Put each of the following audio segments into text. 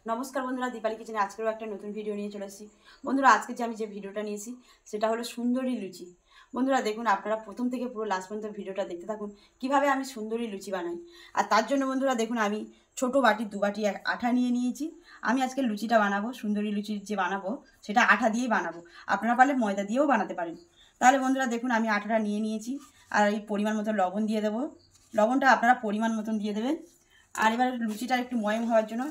নমস্কার বন্ধুরা, দীপালি কিচেনে আজকেও একটা নতুন ভিডিও নিয়ে চলে এসেছি। বন্ধুরা, আজকে আমি যে ভিডিওটা নিয়েছি সেটা হলো সুন্দরী লুচি। বন্ধুরা দেখুন, আপনারা প্রথম থেকে পুরো লাস্ট পর্যন্ত ভিডিওটা দেখতে থাকুন কিভাবে আমি সুন্দরী লুচি বানাই। আর তার জন্য বন্ধুরা দেখুন, আমি ছোট বাটি 2 বাটি আটা নিয়ে নিয়েছি। আমি আজকে লুচিটা বানাবো, সুন্দরী লুচি যে বানাবো সেটা আটা দিয়েই বানাবো। আপনারা পারলে ময়দা দিয়েও বানাতে পারেন। তাহলে বন্ধুরা দেখুন, আমি আটাটা নিয়ে নিয়েছি। আর এই পরিমাণ মতো লবণ দিয়ে দেবো। লবণটা আপনারা পরিমাণ মতন দিয়ে দেবেন। আর এবার লুচিটা একটু ময়ম হওয়ার জন্য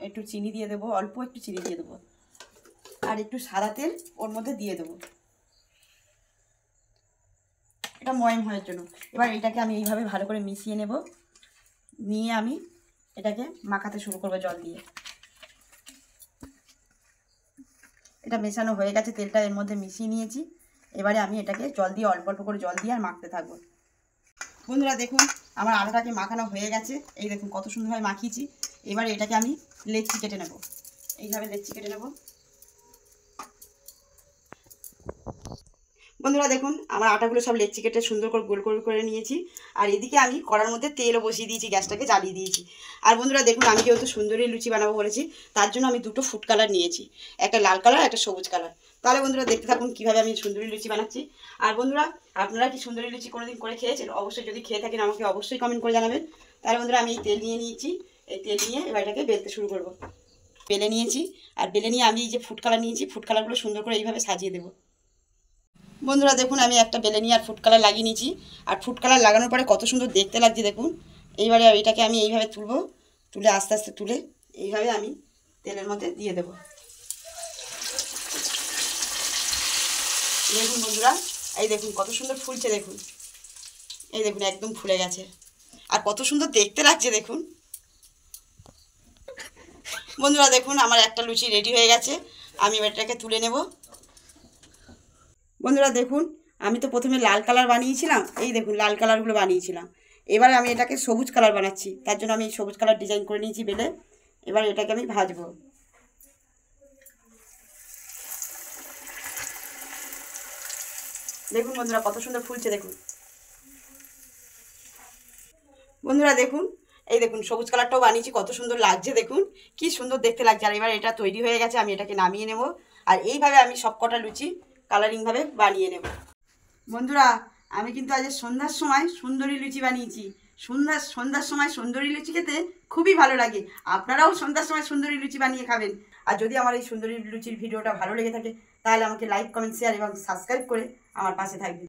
একটু চিনি দিয়ে দেবো, অল্প একটু চিনি দিয়ে দেবো। আর একটু সাদা তেল ওর মধ্যে দিয়ে দেবো, এটা ময়ম হওয়ার জন্য। এবার এটাকে আমি এইভাবে ভালো করে মিশিয়ে নেব। নিয়ে আমি এটাকে মাখাতে শুরু করবো জল দিয়ে। এটা মেশানো হয়ে গেছে, তেলটা এর মধ্যে মিশিয়ে নিয়েছি। এবারে আমি এটাকে জল দিয়ে অল্প অল্প করে জল দিয়ে আর মাখতে থাকবো। বন্ধুরা দেখুন, আমার আটাটাকে মাখানো হয়ে গেছে। এই দেখুন কত সুন্দরভাবে মাখিয়েছি। এবারে এটাকে আমি লেচি কেটে নেব, এইভাবে লেচি কেটে নেব। বন্ধুরা দেখুন, আমার আটাগুলো সব লেচি কেটে সুন্দর করে গোল গোল করে নিয়েছি। আর এদিকে আমি কড়ার মধ্যে তেলও বসিয়ে দিয়েছি, গ্যাসটাকে জ্বালিয়ে দিয়েছি। আর বন্ধুরা দেখুন, আমি যেহেতু সুন্দরী লুচি বানাবো বলেছি, তার জন্য আমি দুটো ফুড কালার নিয়েছি, একটা লাল কালার একটা সবুজ কালার। তাহলে বন্ধুরা দেখতে থাকুন কীভাবে আমি সুন্দরী লুচি বানাচ্ছি। আর বন্ধুরা, আপনারা কি সুন্দরী লুচি কোনোদিন করে খেয়েছেন? অবশ্যই যদি খেয়ে থাকেন আমাকে অবশ্যই কমেন্ট করে জানাবেন। তাহলে বন্ধুরা, আমি এই তেল নিয়ে নিয়েছি। এই তেল নিয়ে এবার এটাকে বেলতে শুরু করব। বেলে নিয়েছি। আর বেলে নিয়ে আমি এই যে ফুড কালার নিয়েছি, ফুড কালারগুলো সুন্দর করে এইভাবে সাজিয়ে দেবো। বন্ধুরা দেখুন, আমি একটা বেলে নিয়ে আর ফুড কালার লাগিয়ে নিয়েছি। আর ফুড কালার লাগানোর পরে কত সুন্দর দেখতে লাগছে দেখুন। এইবারে এটাকে আমি এইভাবে তুলবো, তুলে আস্তে আস্তে তুলে এইভাবে আমি তেলের মধ্যে দিয়ে দেব। দেখুন বন্ধুরা, এই দেখুন কত সুন্দর ফুলছে দেখুন। এই দেখুন একদম ফুলে গেছে। আর কত সুন্দর দেখতে লাগছে দেখুন। বন্ধুরা দেখুন, আমার একটা লুচি রেডি হয়ে গেছে। আমি এটাকে তুলে নেব। বন্ধুরা দেখুন, আমি তো প্রথমে লাল কালার বানিয়েছিলাম। এই দেখুন লাল কালারগুলো বানিয়েছিলাম। এবার আমি এটাকে সবুজ কালার বানাচ্ছি, তার জন্য আমি সবুজ কালার ডিজাইন করে নিয়েছি বেলে। এবার এটাকে আমি ভাজবো। দেখুন বন্ধুরা কত সুন্দর ফুলছে দেখুন। বন্ধুরা দেখুন, এই দেখুন সবুজ কালারটাও বানিয়েছি, কত সুন্দর লাগছে দেখুন, কি সুন্দর দেখতে লাগছে। আর এবার এটা তৈরি হয়ে গেছে, আমি এটাকে নামিয়ে নেব। আর এইভাবে আমি সবকটা লুচি কালারিংভাবে বানিয়ে নেব। বন্ধুরা, আমি কিন্তু আজ সন্ধ্যার সময় সুন্দরী লুচি বানিয়েছি। সন্ধ্যার সময় সুন্দরী লুচি খেতে খুবই ভালো লাগে। আপনারাও সন্ধ্যার সময় সুন্দরী লুচি বানিয়ে খাবেন। আর যদি আমার এই সুন্দরী লুচির ভিডিওটা ভালো লেগে থাকে, তাহলে আমাকে লাইক, কমেন্ট, শেয়ার এবং সাবস্ক্রাইব করে আমার পাশে থাকবেন।